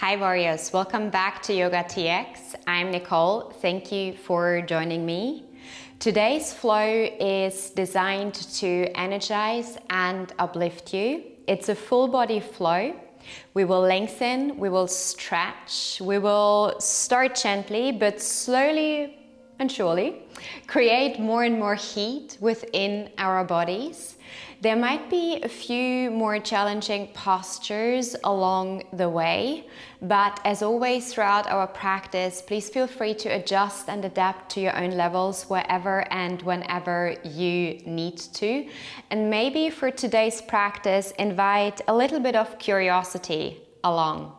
Hi warriors, welcome back to YOGATX. I'm Nicolle, thank you for joining me. Today's flow is designed to energize and uplift you. It's a full body flow. We will lengthen, we will stretch, we will start gently but slowly and surely create more and more heat within our bodies. There might be a few more challenging postures along the way, but as always throughout our practice, please feel free to adjust and adapt to your own levels wherever and whenever you need to. And maybe for today's practice, invite a little bit of curiosity along.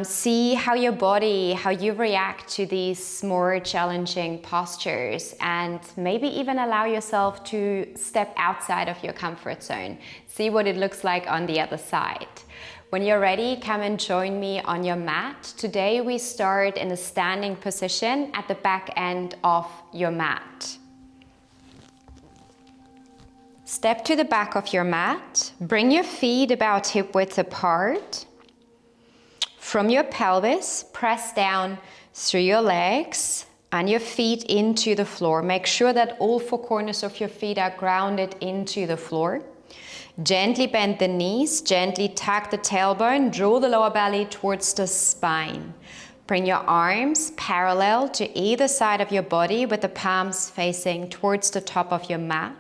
See how your body, how you react to these more challenging postures, and maybe even allow yourself to step outside of your comfort zone. See what it looks like on the other side. When you're ready, come and join me on your mat. Today we start in a standing position at the back end of your mat. Step to the back of your mat. Bring your feet about hip width apart. From your pelvis, press down through your legs and your feet into the floor. Make sure that all four corners of your feet are grounded into the floor. Gently bend the knees, gently tuck the tailbone, draw the lower belly towards the spine. Bring your arms parallel to either side of your body with the palms facing towards the top of your mat.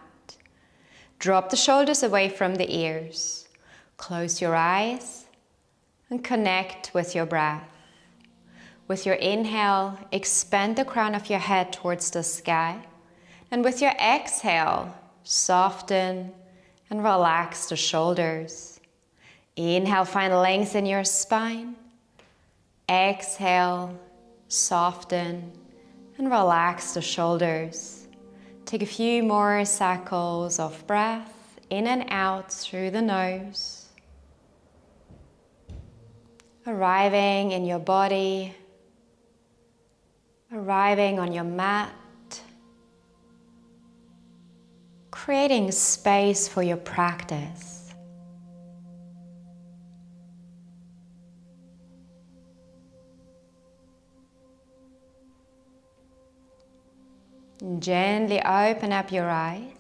Drop the shoulders away from the ears. Close your eyes and connect with your breath. With your inhale, expand the crown of your head towards the sky. And with your exhale, soften and relax the shoulders. Inhale, find length in your spine. Exhale, soften and relax the shoulders. Take a few more cycles of breath in and out through the nose. Arriving in your body, arriving on your mat, creating space for your practice. Gently open up your eyes.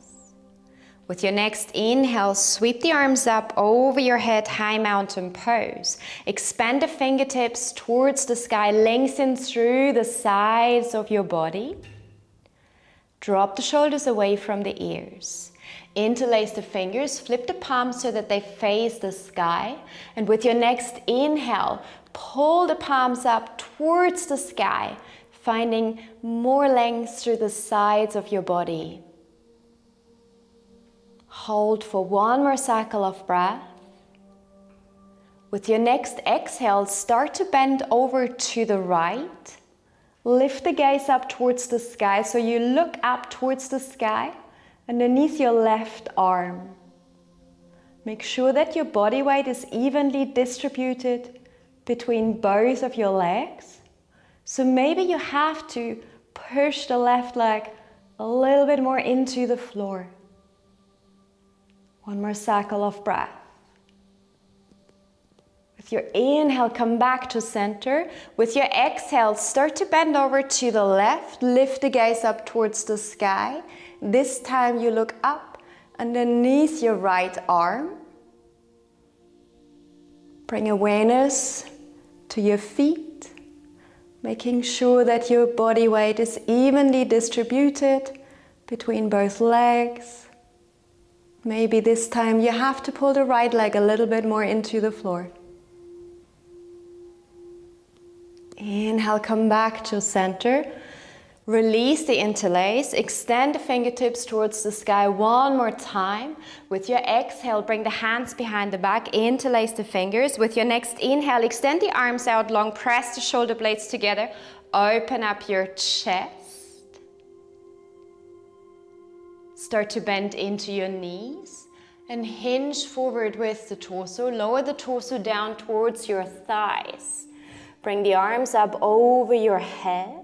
With your next inhale, sweep the arms up over your head, high mountain pose. Expand the fingertips towards the sky, lengthen through the sides of your body. Drop the shoulders away from the ears. Interlace the fingers, flip the palms so that they face the sky. And with your next inhale, pull the palms up towards the sky, finding more length through the sides of your body. Hold for one more cycle of breath. With your next exhale, start to bend over to the right. Lift the gaze up towards the sky, so you look up towards the sky underneath your left arm. Make sure that your body weight is evenly distributed between both of your legs. So maybe you have to push the left leg a little bit more into the floor. One more cycle of breath. With your inhale, come back to center. With your exhale, start to bend over to the left. Lift the gaze up towards the sky. This time you look up underneath your right arm. Bring awareness to your feet, making sure that your body weight is evenly distributed between both legs. Maybe this time you have to pull the right leg a little bit more into the floor. Inhale, come back to center. Release the interlace. Extend the fingertips towards the sky one more time. With your exhale, bring the hands behind the back. Interlace the fingers. With your next inhale, extend the arms out long. Press the shoulder blades together. Open up your chest. Start to bend into your knees and hinge forward with the torso. Lower the torso down towards your thighs. Bring the arms up over your head.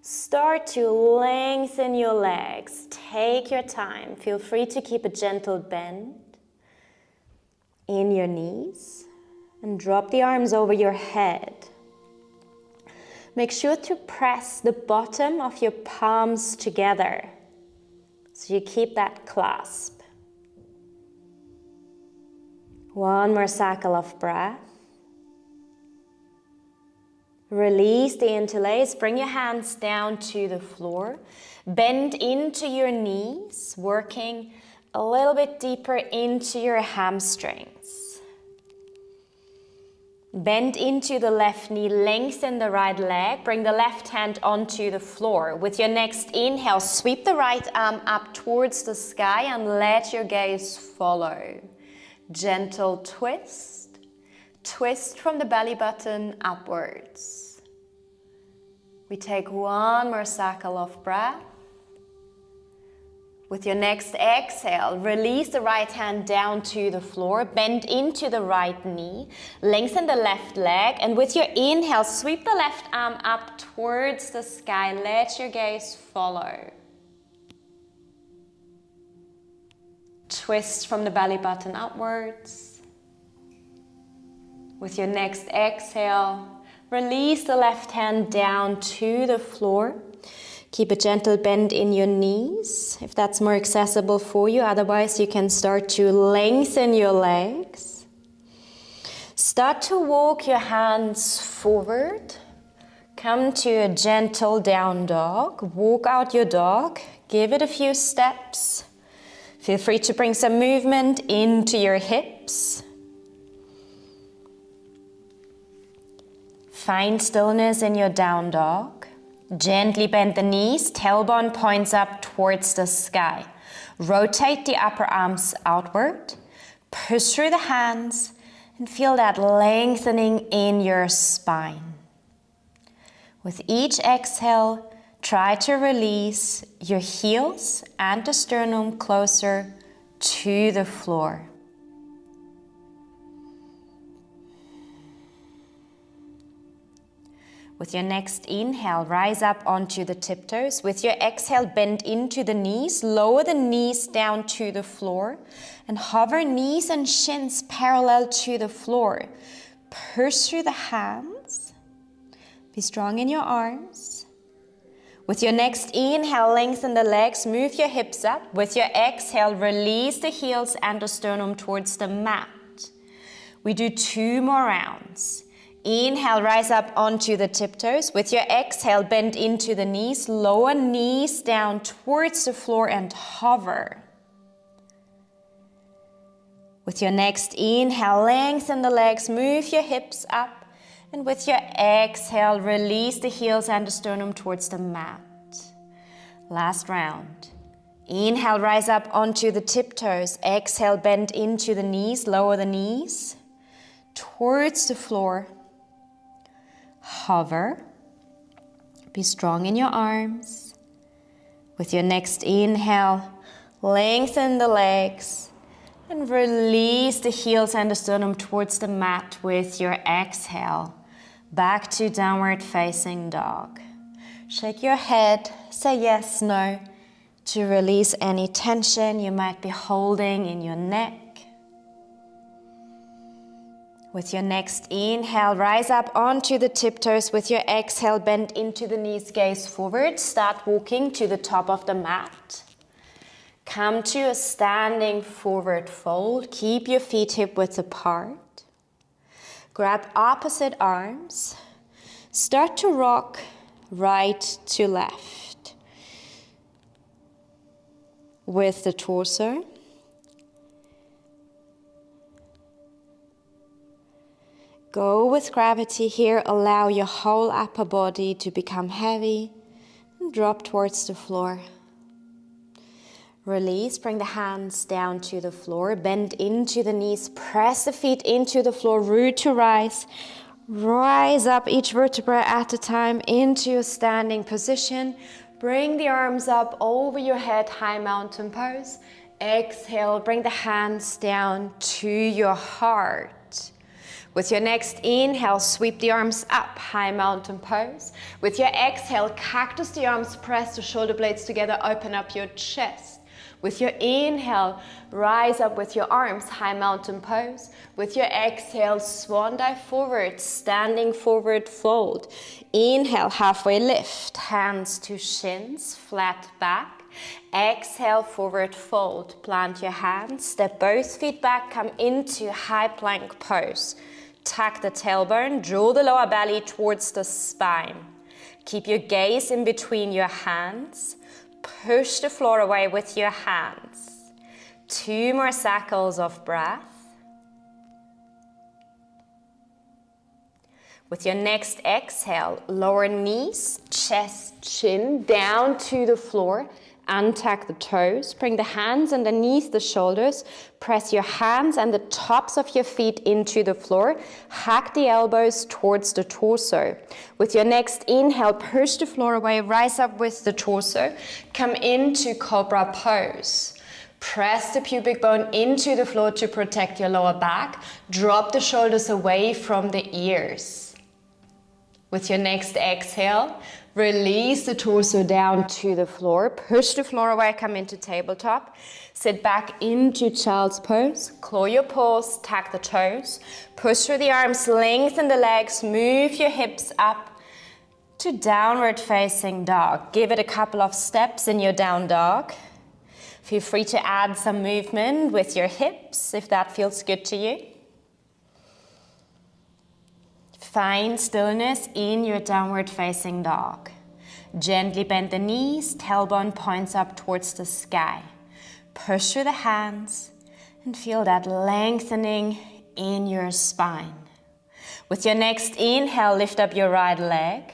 Start to lengthen your legs. Take your time. Feel free to keep a gentle bend in your knees. And drop the arms over your head. Make sure to press the bottom of your palms together, so you keep that clasp. One more cycle of breath. Release the interlace, bring your hands down to the floor. Bend into your knees, working a little bit deeper into your hamstrings. Bend into the left knee, lengthen the right leg, bring the left hand onto the floor. With your next inhale, sweep the right arm up towards the sky and let your gaze follow. Gentle twist, twist from the belly button upwards. We take one more cycle of breath. With your next exhale, release the right hand down to the floor, bend into the right knee, lengthen the left leg, and with your inhale, sweep the left arm up towards the sky. Let your gaze follow. Twist from the belly button upwards. With your next exhale, release the left hand down to the floor. Keep a gentle bend in your knees, if that's more accessible for you. Otherwise, you can start to lengthen your legs. Start to walk your hands forward. Come to a gentle down dog. Walk out your dog. Give it a few steps. Feel free to bring some movement into your hips. Find stillness in your down dog. Gently bend the knees, tailbone points up towards the sky. Rotate the upper arms outward. Push through the hands and feel that lengthening in your spine. With each exhale, try to release your heels and the sternum closer to the floor. With your next inhale, rise up onto the tiptoes. With your exhale, bend into the knees, lower the knees down to the floor, and hover knees and shins parallel to the floor. Push through the hands. Be strong in your arms. With your next inhale, lengthen the legs, move your hips up. With your exhale, release the heels and the sternum towards the mat. We do 2 more rounds. Inhale, rise up onto the tiptoes. With your exhale, bend into the knees, lower knees down towards the floor and hover. With your next inhale, lengthen the legs, move your hips up. And with your exhale, release the heels and the sternum towards the mat. Last round. Inhale, rise up onto the tiptoes. Exhale, bend into the knees, lower the knees towards the floor. Hover. Be strong in your arms. With your next inhale, lengthen the legs and release the heels and the sternum towards the mat with your exhale. Back to downward facing dog. Shake your head, say yes, no, to release any tension you might be holding in your neck. With your next inhale, rise up onto the tiptoes. With your exhale, bend into the knees, gaze forward. Start walking to the top of the mat. Come to a standing forward fold. Keep your feet hip-width apart. Grab opposite arms. Start to rock right to left with the torso. Go with gravity here, allow your whole upper body to become heavy and drop towards the floor. Release, bring the hands down to the floor, bend into the knees, press the feet into the floor, root to rise. Rise up each vertebra at a time into a standing position. Bring the arms up over your head, high mountain pose. Exhale, bring the hands down to your heart. With your next inhale, sweep the arms up, high mountain pose. With your exhale, cactus the arms, press the shoulder blades together, open up your chest. With your inhale, rise up with your arms, high mountain pose. With your exhale, swan dive forward, standing forward fold. Inhale, halfway lift, hands to shins, flat back. Exhale, forward fold, plant your hands, step both feet back, come into high plank pose. Tuck the tailbone, draw the lower belly towards the spine. Keep your gaze in between your hands. Push the floor away with your hands. 2 more cycles of breath. With your next exhale, lower knees, chest, chin, down to the floor. Untuck the toes, bring the hands underneath the shoulders, press your hands and the tops of your feet into the floor, hug the elbows towards the torso. With your next inhale, push the floor away, rise up with the torso, come into cobra pose. Press the pubic bone into the floor to protect your lower back, drop the shoulders away from the ears. With your next exhale, release the torso down to the floor. Push the floor away, come into tabletop. Sit back into child's pose. Claw your paws, tuck the toes. Push through the arms, lengthen the legs, move your hips up to downward facing dog. Give it a couple of steps in your down dog. Feel free to add some movement with your hips if that feels good to you. Find stillness in your downward facing dog. Gently bend the knees, tailbone points up towards the sky. Push through the hands and feel that lengthening in your spine. With your next inhale, lift up your right leg,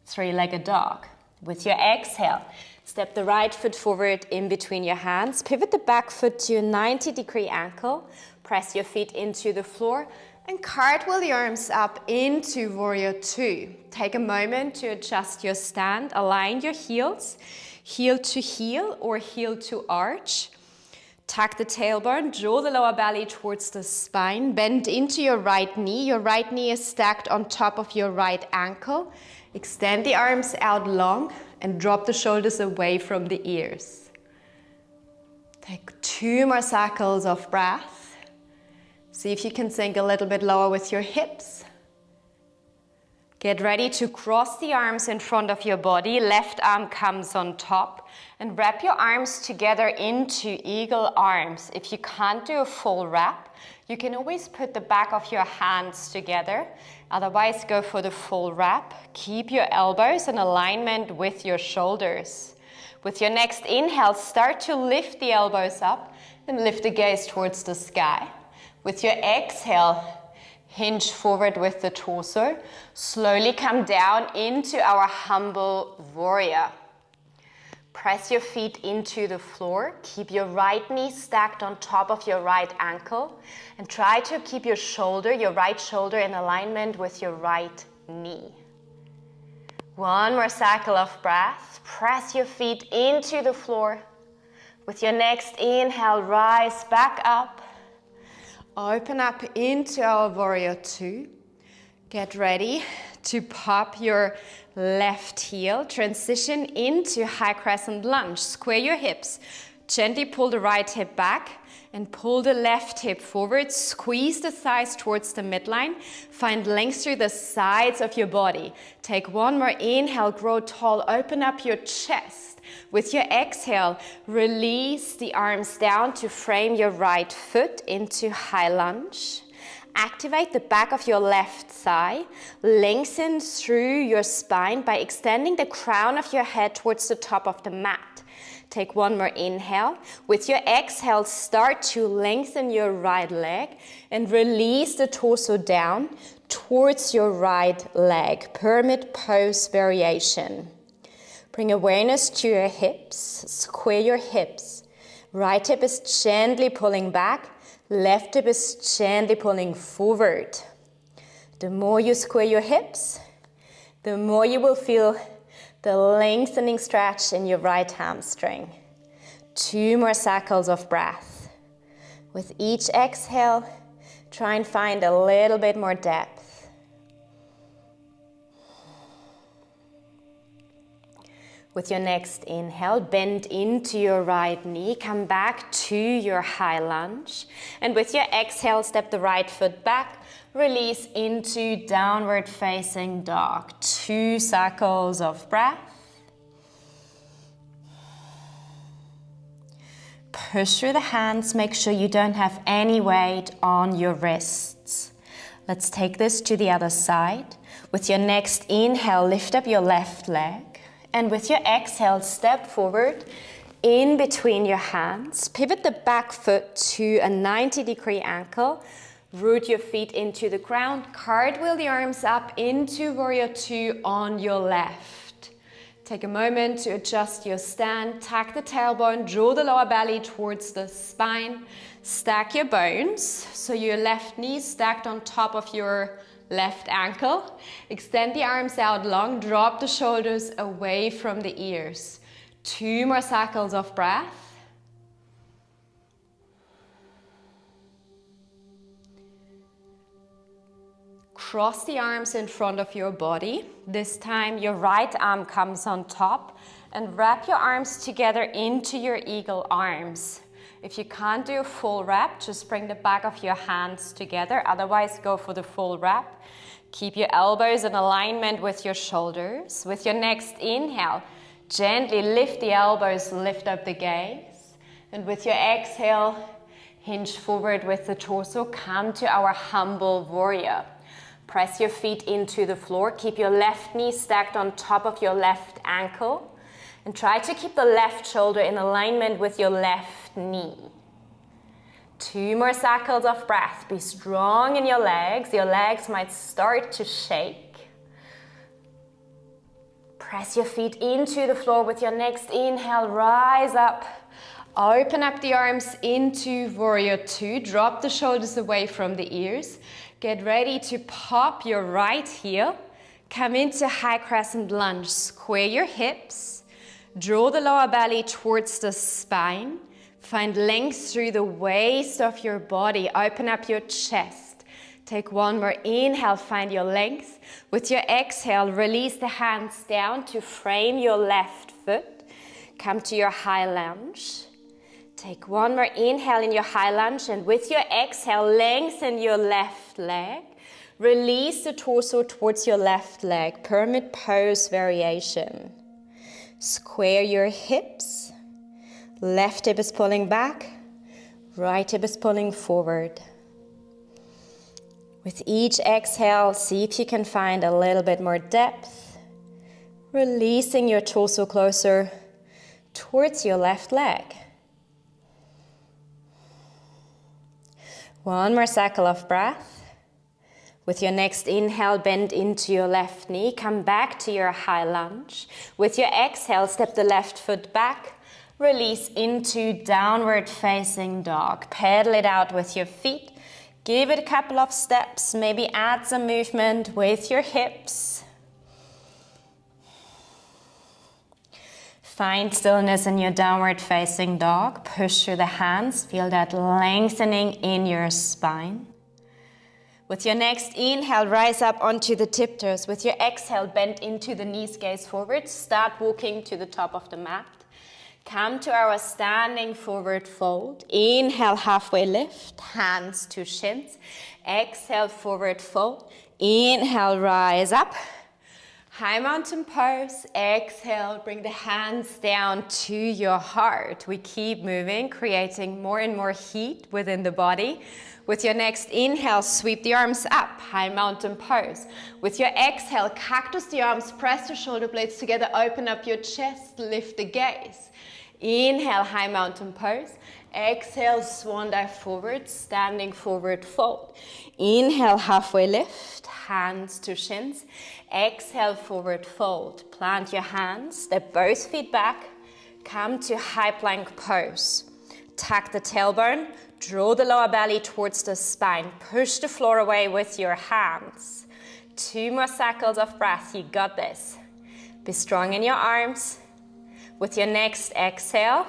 3-legged dog. With your exhale, step the right foot forward in between your hands. Pivot the back foot to a 90-degree ankle. Press your feet into the floor. And cartwheel the arms up into Warrior 2. Take a moment to adjust your stand. Align your heels, heel to heel or heel to arch. Tuck the tailbone, draw the lower belly towards the spine. Bend into your right knee. Your right knee is stacked on top of your right ankle. Extend the arms out long and drop the shoulders away from the ears. Take 2 more cycles of breath. See if you can sink a little bit lower with your hips. Get ready to cross the arms in front of your body. Left arm comes on top. And wrap your arms together into eagle arms. If you can't do a full wrap, you can always put the back of your hands together. Otherwise, go for the full wrap. Keep your elbows in alignment with your shoulders. With your next inhale, start to lift the elbows up and lift the gaze towards the sky. With your exhale, hinge forward with the torso. Slowly come down into our humble warrior. Press your feet into the floor. Keep your right knee stacked on top of your right ankle. And try to keep your right shoulder in alignment with your right knee. 1 more cycle of breath. Press your feet into the floor. With your next inhale, rise back up. Open up into our Warrior 2. Get ready to pop your left heel. Transition into high crescent lunge. Square your hips. Gently pull the right hip back and pull the left hip forward. Squeeze the thighs towards the midline. Find length through the sides of your body. Take 1 more inhale, grow tall. Open up your chest. With your exhale, release the arms down to frame your right foot into high lunge. Activate the back of your left thigh. Lengthen through your spine by extending the crown of your head towards the top of the mat. Take 1 more inhale. With your exhale, start to lengthen your right leg and release the torso down towards your right leg. Pyramid pose variation. Bring awareness to your hips. Square your hips. Right hip is gently pulling back. Left hip is gently pulling forward. The more you square your hips, the more you will feel the lengthening stretch in your right hamstring. 2 more cycles of breath. With each exhale, try and find a little bit more depth. With your next inhale, bend into your right knee, come back to your high lunge. And with your exhale, step the right foot back, release into downward facing dog. 2 cycles of breath. Push through the hands, make sure you don't have any weight on your wrists. Let's take this to the other side. With your next inhale, lift up your left leg. And with your exhale, step forward in between your hands. Pivot the back foot to a 90-degree ankle. Root your feet into the ground. Cartwheel the arms up into Warrior Two on your left. Take a moment to adjust your stand. Tuck the tailbone, draw the lower belly towards the spine. Stack your bones, so your left knee stacked on top of your left ankle. Extend the arms out long, drop the shoulders away from the ears. 2 more cycles of breath. Cross the arms in front of your body. This time your right arm comes on top and wrap your arms together into your eagle arms. If you can't do a full wrap, just bring the back of your hands together. Otherwise, go for the full wrap. Keep your elbows in alignment with your shoulders. With your next inhale, gently lift the elbows, lift up the gaze. And with your exhale, hinge forward with the torso. Come to our humble warrior. Press your feet into the floor. Keep your left knee stacked on top of your left ankle. And try to keep the left shoulder in alignment with your left knee. 2 more cycles of breath. Be strong in your legs. Your legs might start to shake. Press your feet into the floor with your next inhale. Rise up. Open up the arms into Warrior Two. Drop the shoulders away from the ears. Get ready to pop your right heel. Come into high crescent lunge. Square your hips. Draw the lower belly towards the spine. Find length through the waist of your body. Open up your chest. Take 1 more inhale, find your length. With your exhale, release the hands down to frame your left foot. Come to your high lunge. Take 1 more inhale in your high lunge, and with your exhale, lengthen your left leg. Release the torso towards your left leg. Pyramid pose variation. Square your hips. Left hip is pulling back. Right hip is pulling forward. With each exhale, see if you can find a little bit more depth. Releasing your torso closer towards your left leg. 1 more cycle of breath. With your next inhale, bend into your left knee. Come back to your high lunge. With your exhale, step the left foot back. Release into downward facing dog. Pedal it out with your feet. Give it a couple of steps. Maybe add some movement with your hips. Find stillness in your downward facing dog. Push through the hands. Feel that lengthening in your spine. With your next inhale, rise up onto the tiptoes. With your exhale, bend into the knees, gaze forward. Start walking to the top of the mat. Come to our standing forward fold. Inhale, halfway lift, hands to shins. Exhale, forward fold. Inhale, rise up. High mountain pose. Exhale, bring the hands down to your heart. We keep moving, creating more and more heat within the body. With your next inhale, sweep the arms up, high mountain pose. With your exhale, cactus the arms, press the shoulder blades together, open up your chest, lift the gaze. Inhale, high mountain pose. Exhale, swan dive forward, standing forward fold. Inhale, halfway lift, hands to shins. Exhale, forward fold. Plant your hands, step both feet back. Come to high plank pose. Tuck the tailbone, draw the lower belly towards the spine. Push the floor away with your hands. 2 more cycles of breath, you got this. Be strong in your arms. With your next exhale,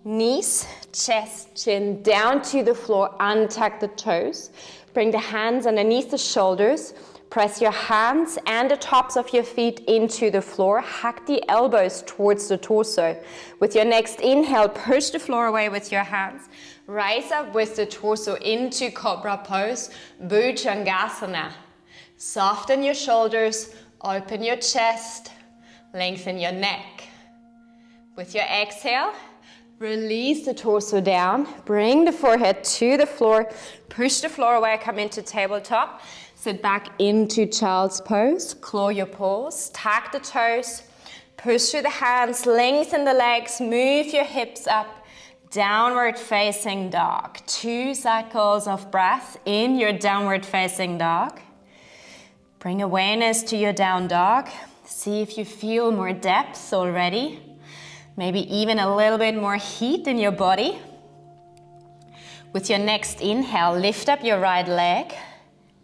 knees, chest, chin down to the floor, untuck the toes. Bring the hands underneath the shoulders. Press your hands and the tops of your feet into the floor. Hug the elbows towards the torso. With your next inhale, push the floor away with your hands. Rise up with the torso into Cobra Pose, Bhujangasana. Soften your shoulders, open your chest, lengthen your neck. With your exhale, release the torso down, bring the forehead to the floor, push the floor away, come into tabletop, sit back into child's pose, claw your paws, tuck the toes, push through the hands, lengthen the legs, move your hips up, downward facing dog. 2 cycles of breath in your downward facing dog. Bring awareness to your down dog. See if you feel more depth already. Maybe even a little bit more heat in your body. With your next inhale, lift up your right leg,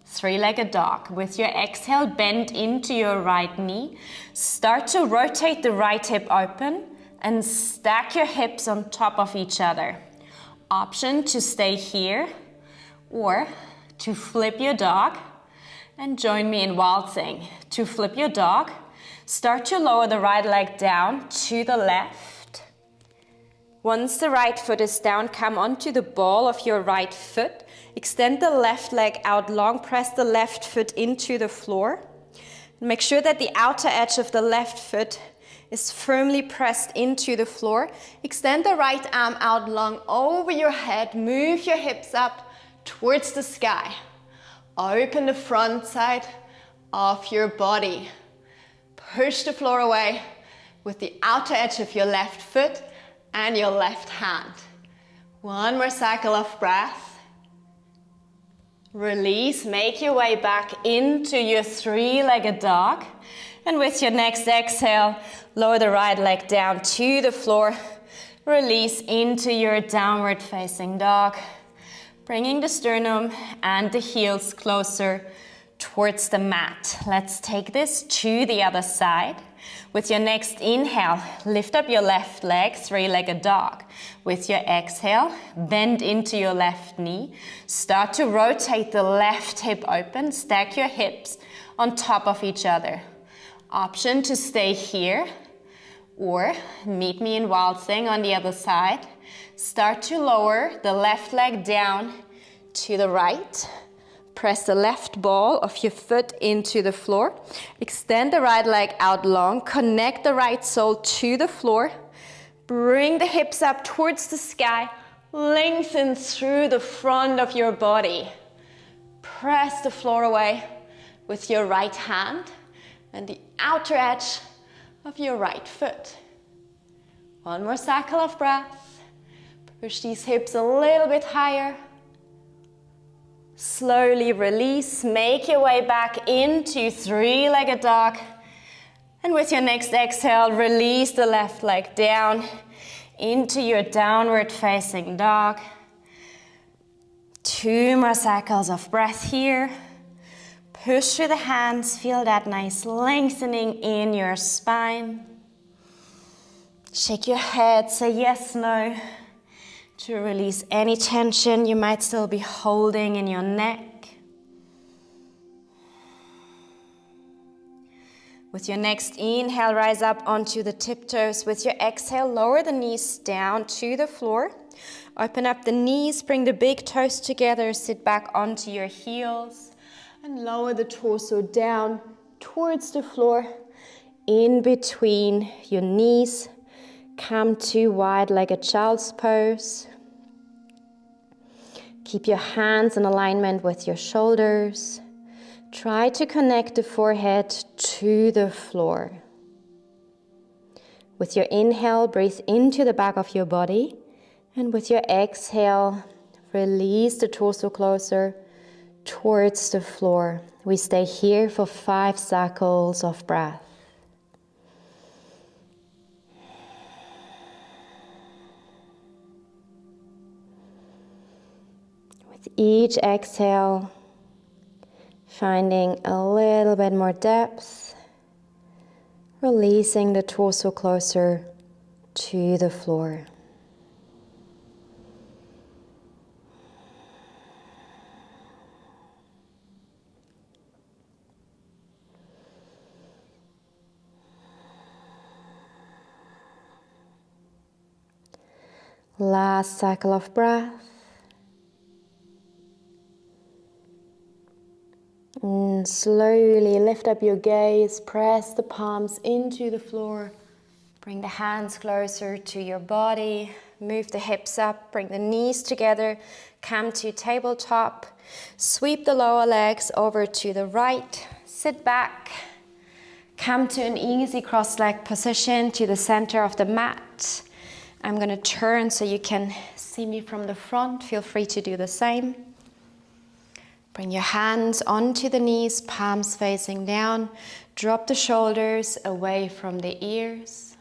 3-legged dog. With your exhale, bend into your right knee. Start to rotate the right hip open and stack your hips on top of each other. Option to stay here or to flip your dog and join me in waltzing. To flip your dog, start to lower the right leg down to the left. Once the right foot is down, come onto the ball of your right foot. Extend the left leg out long, press the left foot into the floor. Make sure that the outer edge of the left foot is firmly pressed into the floor. Extend the right arm out long over your head. Move your hips up towards the sky. Open the front side of your body. Push the floor away with the outer edge of your left foot and your left hand. 1 more cycle of breath. Release, make your way back into your 3-legged dog. And with your next exhale, lower the right leg down to the floor. Release into your downward facing dog. Bringing the sternum and the heels closer towards the mat. Let's take this to the other side. With your next inhale, lift up your left leg, 3-legged dog. With your exhale, bend into your left knee. Start to rotate the left hip open. Stack your hips on top of each other. Option to stay here or meet me in waltzing on the other side. Start to lower the left leg down to the right. Press the left ball of your foot into the floor. Extend the right leg out long. Connect the right sole to the floor. Bring the hips up towards the sky. Lengthen through the front of your body. Press the floor away with your right hand and the outer edge of your right foot. 1 more cycle of breath. Push these hips a little bit higher. Slowly release, make your way back into 3-legged dog. And with your next exhale, release the left leg down into your downward facing dog. 2 more cycles of breath here. Push through the hands, feel that nice lengthening in your spine. Shake your head, say yes, no, to release any tension you might still be holding in your neck. With your next inhale, rise up onto the tiptoes. With your exhale, lower the knees down to the floor. Open up the knees, bring the big toes together, sit back onto your heels, and lower the torso down towards the floor, in between your knees. Come to wide-legged child's pose. Keep your hands in alignment with your shoulders. Try to connect the forehead to the floor. With your inhale, breathe into the back of your body. And with your exhale, release the torso closer towards the floor. We stay here for 5 cycles of breath. With each exhale, finding a little bit more depth, releasing the torso closer to the floor. Last cycle of breath. And slowly lift up your gaze, press the palms into the floor. Bring the hands closer to your body. Move the hips up, bring the knees together. Come to tabletop. Sweep the lower legs over to the right. Sit back. Come to an easy cross-leg position to the center of the mat. I'm going to turn so you can see me from the front. Feel free to do the same. Bring your hands onto the knees, palms facing down. Drop the shoulders away from the ears.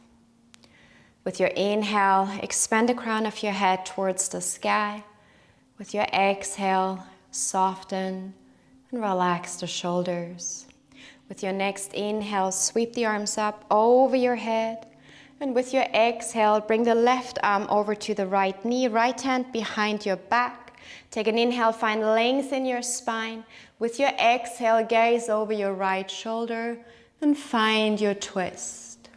With your inhale, expand the crown of your head towards the sky. With your exhale, soften and relax the shoulders. With your next inhale, sweep the arms up over your head. And with your exhale, bring the left arm over to the right knee, right hand behind your back. Take an inhale, find length in your spine. With your exhale, gaze over your right shoulder and find your twist.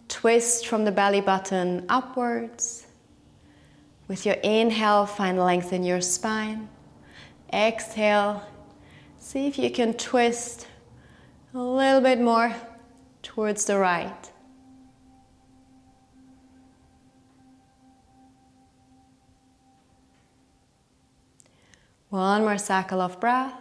Twist from the belly button upwards. With your inhale, find length in your spine. Exhale, see if you can twist a little bit more towards the right. One more cycle of breath.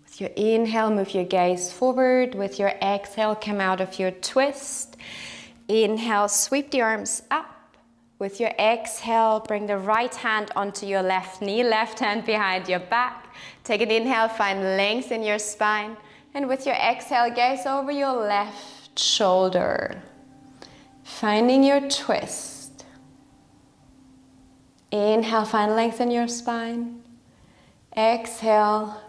With your inhale, move your gaze forward. With your exhale, come out of your twist. Inhale, sweep the arms up. With your exhale, bring the right hand onto your left knee, left hand behind your back. Take an inhale, find length in your spine. And with your exhale, gaze over your left shoulder. Finding your twist. Inhale, find length in your spine. Exhale,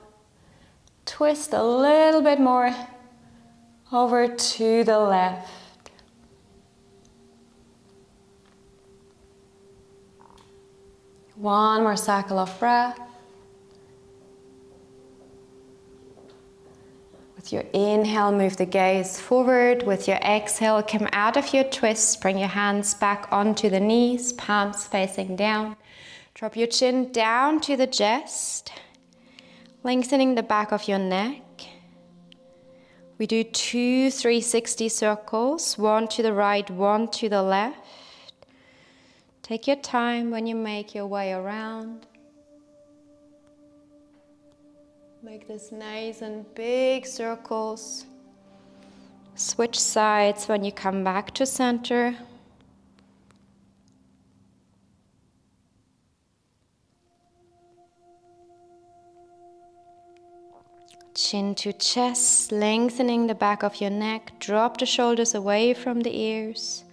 twist a little bit more over to the left. One more cycle of breath. With your inhale, move the gaze forward. With your exhale, come out of your twist. Bring your hands back onto the knees, palms facing down. Drop your chin down to the chest, lengthening the back of your neck. We do 2 360 circles, one to the right, one to the left. Take your time when you make your way around. Make this nice and big circles. Switch sides when you come back to center. Chin to chest, lengthening the back of your neck. Drop the shoulders away from the ears.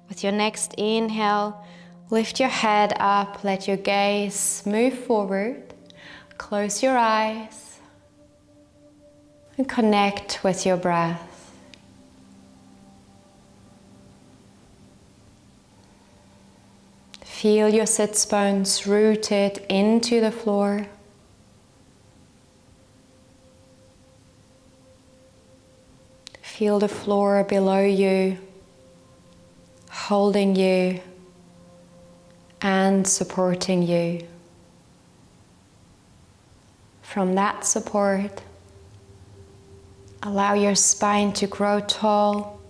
With your next inhale, lift your head up, let your gaze move forward. Close your eyes and connect with your breath. Feel your sits bones rooted into the floor. Feel the floor below you, holding you and supporting you. From that support, allow your spine to grow tall.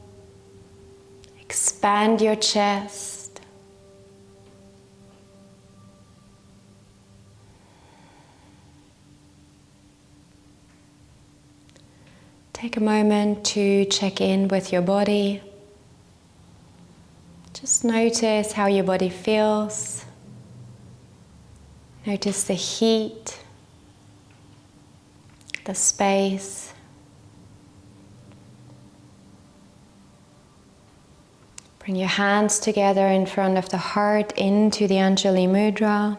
Expand your chest. Take a moment to check in with your body. Just notice how your body feels. Notice the heat, the space. Bring your hands together in front of the heart into the Anjali Mudra.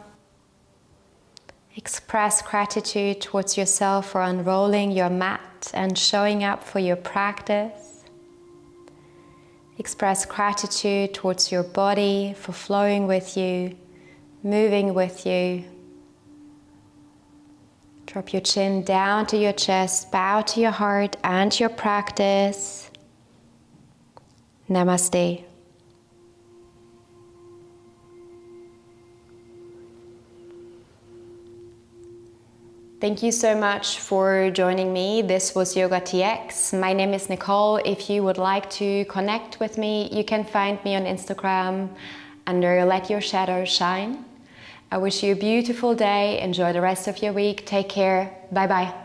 Express gratitude towards yourself for unrolling your mat and showing up for your practice. Express gratitude towards your body for flowing with you, moving with you. Drop your chin down to your chest, bow to your heart and your practice. Namaste. Thank you so much for joining me. This was YOGATX. My name is Nicolle. If you would like to connect with me, you can find me on Instagram under Let Your Shadow Shine. I wish you a beautiful day. Enjoy the rest of your week. Take care. Bye bye.